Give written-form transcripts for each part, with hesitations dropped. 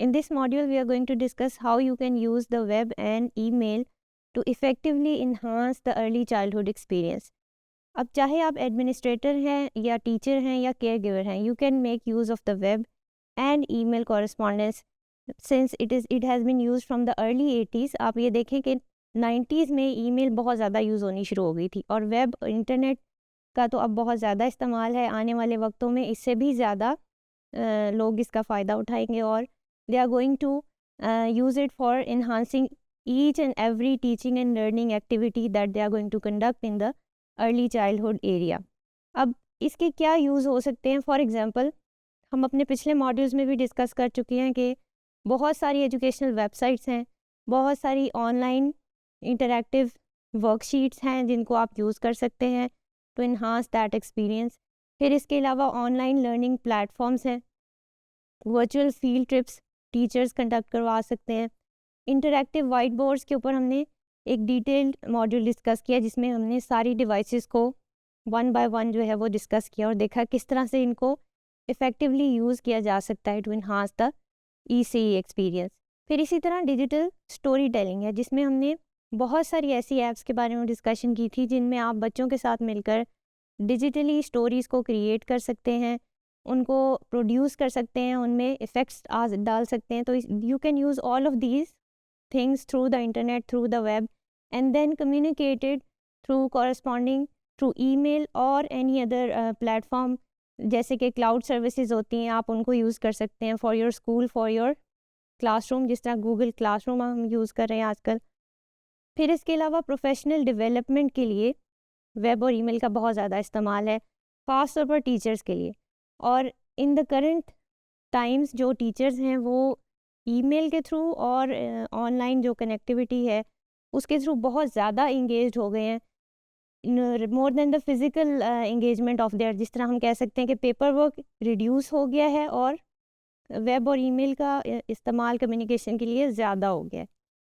In this module, we are going to discuss how you can use the web and email to effectively enhance the early childhood experience. अब चाहे आप administrator हैं या teacher हैं या care giver हैं, you can make use of the web and email correspondence since it has been used from the early 80s. आप ये देखें कि 90s में ईमेल बहुत ज़्यादा यूज़ होनी शुरू हो गई थी और वेब इंटरनेट का तो अब बहुत ज़्यादा इस्तेमाल है. आने वाले वक्तों में इससे भी ज़्यादा लोग इसका फ़ायदा उठाएंगे और they are going to use it for enhancing each and every teaching and learning activity that they are going to conduct in the early childhood area. अब इसके क्या यूज़ हो सकते हैं? फॉर एग्ज़ाम्पल, हम अपने पिछले मॉड्यूल्स में भी डिस्कस कर चुके हैं कि बहुत सारी एजुकेशनल वेबसाइट्स हैं, बहुत सारी ऑनलाइन इंटरैक्टिव वर्कशीट्स हैं जिनको आप यूज़ कर सकते हैं टू इन्हांस दैट एक्सपीरियंस. फिर इसके अलावा ऑनलाइन लर्निंग प्लेटफॉर्म्स हैं, virtual field trips teachers conduct करवा सकते हैं. इंटरैक्टिव वाइट बोर्ड्स के ऊपर हमने एक डिटेल्ड मॉड्यूल डिस्कस किया जिसमें हमने सारी डिवाइसेस को वन बाय वन जो है वो डिस्कस किया और देखा किस तरह से इनको इफ़ेक्टिवली यूज़ किया जा सकता है to enhance the ECE experience. फिर इसी तरह डिजिटल स्टोरी टेलिंग है जिसमें हमने बहुत सारी ऐसी ऐप्स के बारे में डिस्कशन की थी जिनमें आप बच्चों के साथ मिलकर डिजिटली स्टोरीज़ को क्रिएट कर सकते हैं, उनको प्रोड्यूस कर सकते हैं, उनमें इफ़ेक्ट्स डाल सकते हैं. तो you can use all of these things through the internet, through the web and then communicated through corresponding through email और एनी अदर प्लेटफॉर्म जैसे कि क्लाउड सर्विसेज होती हैं, आप उनको यूज़ कर सकते हैं for your school, for your classroom, जिस तरह गूगल क्लासरूम हम यूज़ कर रहे हैं आजकल. फिर इसके अलावा प्रोफेशनल डेवलपमेंट के लिए वेब और ईमेल का बहुत ज़्यादा इस्तेमाल है, ख़ास तौर पर टीचर्स के लिए. और इन द करंट टाइम्स जो टीचर्स हैं वो ईमेल के थ्रू और ऑनलाइन जो कनेक्टिविटी है उसके थ्रू बहुत ज़्यादा इंगेज्ड हो गए हैं, more than the physical engagement of their. जिस तरह हम कह सकते हैं कि पेपर वर्क रिड्यूस हो गया है और वेब और ईमेल का इस्तेमाल कम्युनिकेशन के लिए ज़्यादा हो गया है.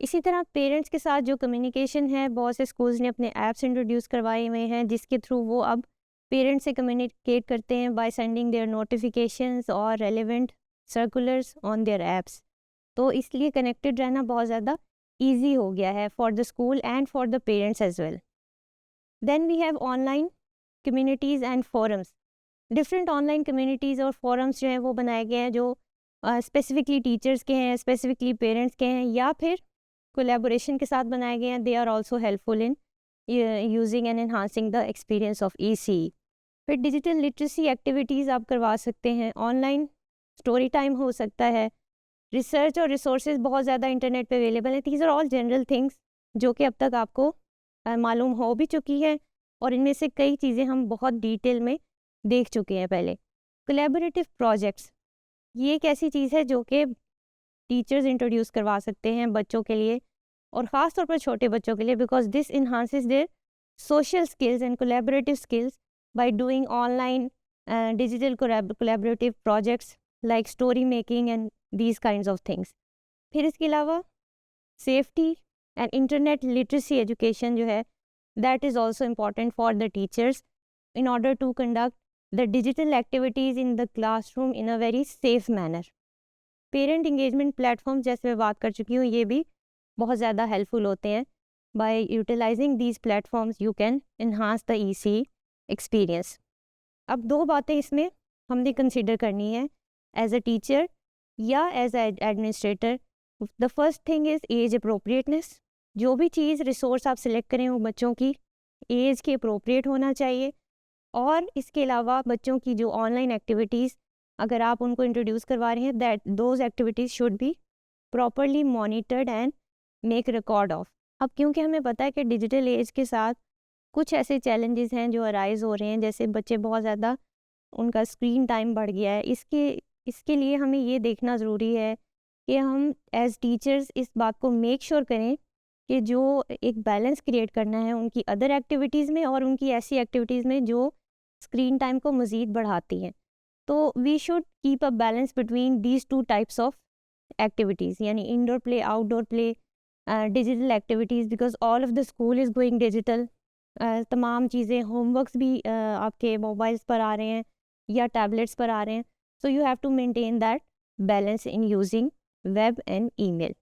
इसी तरह पेरेंट्स के साथ जो कम्युनिकेशन है, बहुत से स्कूल्स ने अपने ऐप्स इंट्रोड्यूस करवाए हुए हैं जिसके थ्रू वो अब पेरेंट्स से कम्युनिकेट करते हैं बाय सेंडिंग देयर नोटिफिकेशंस और relevant circulars on their apps. तो इसलिए कनेक्टेड रहना बहुत ज़्यादा ईजी हो गया है for the school and for the parents as well. Then we have online communities and forums. Different online communities और फोरम्स जो हैं वो बनाए गए हैं जो स्पेसिफिकली टीचर्स के हैं, स्पेसिफिकली पेरेंट्स के हैं या फिर कोलैबोरेशन के साथ बनाए गए हैं. They are also helpful in using and enhancing the experience of ECE. फिर डिजिटल लिटरेसी एक्टिविटीज़ आप करवा सकते हैं, ऑनलाइन स्टोरी टाइम हो सकता है, रिसर्च और रिसोर्सेज बहुत ज़्यादा इंटरनेट पे अवेलेबल हैं. These are all general things जो कि अब तक आपको मालूम हो भी चुकी है और इनमें से कई चीज़ें हम बहुत डिटेल में देख चुके हैं पहले. कोलैबोरेटिव प्रोजेक्ट्स, ये एक ऐसी चीज़ है जो कि टीचर्स इंट्रोड्यूस करवा सकते हैं बच्चों के लिए और ख़ास तौर पर छोटे बच्चों के लिए, because this enhances their social skills and collaborative skills by doing online digital collaborative projects like story making and these kinds of things. फिर इसके अलावा safety and internet literacy education जो है that is also important for the teachers in order to conduct the digital activities in the classroom in a very safe manner. Parent engagement platform जैसे मैं बात कर चुकी हूँ ये भी बहुत ज़्यादा हेल्पफुल होते हैं. By utilizing these platforms you can enhance the ECE experience. अब दो बातें इसमें हमने कंसिडर करनी है एज अ टीचर या as a administrator. The first thing is age appropriateness. जो भी चीज़ रिसोर्स आप सिलेक्ट करें वो बच्चों की एज के अप्रोप्रिएट होना चाहिए. और इसके अलावा बच्चों की जो ऑनलाइन एक्टिविटीज़ अगर आप उनको इंट्रोड्यूस करवा रहे हैं that those activities should be properly monitored and make record of. अब क्योंकि हमें पता है कि डिजिटल एज के साथ कुछ ऐसे चैलेंजेस हैं जो अराइज हो रहे हैं, जैसे बच्चे बहुत ज़्यादा उनका स्क्रीन टाइम बढ़ गया है. इसके लिए हमें ये देखना ज़रूरी है कि हम एज़ टीचर्स इस बात को मेक श्योर करें कि जो एक बैलेंस क्रिएट करना है उनकी अदर एक्टिविटीज़ में और उनकी ऐसी एक्टिविटीज़ में जो स्क्रीन टाइम को मज़ीद बढ़ाती हैं. तो we should keep a balance between these two types of activities, यानी indoor play, outdoor play, digital activities, because all of the school is going digital. तमाम चीज़ें, होमवर्क्स भी आपके मोबाइल्स पर आ रहे हैं या टैबलेट्स पर आ रहे हैं. So you have to maintain that balance in using web and email.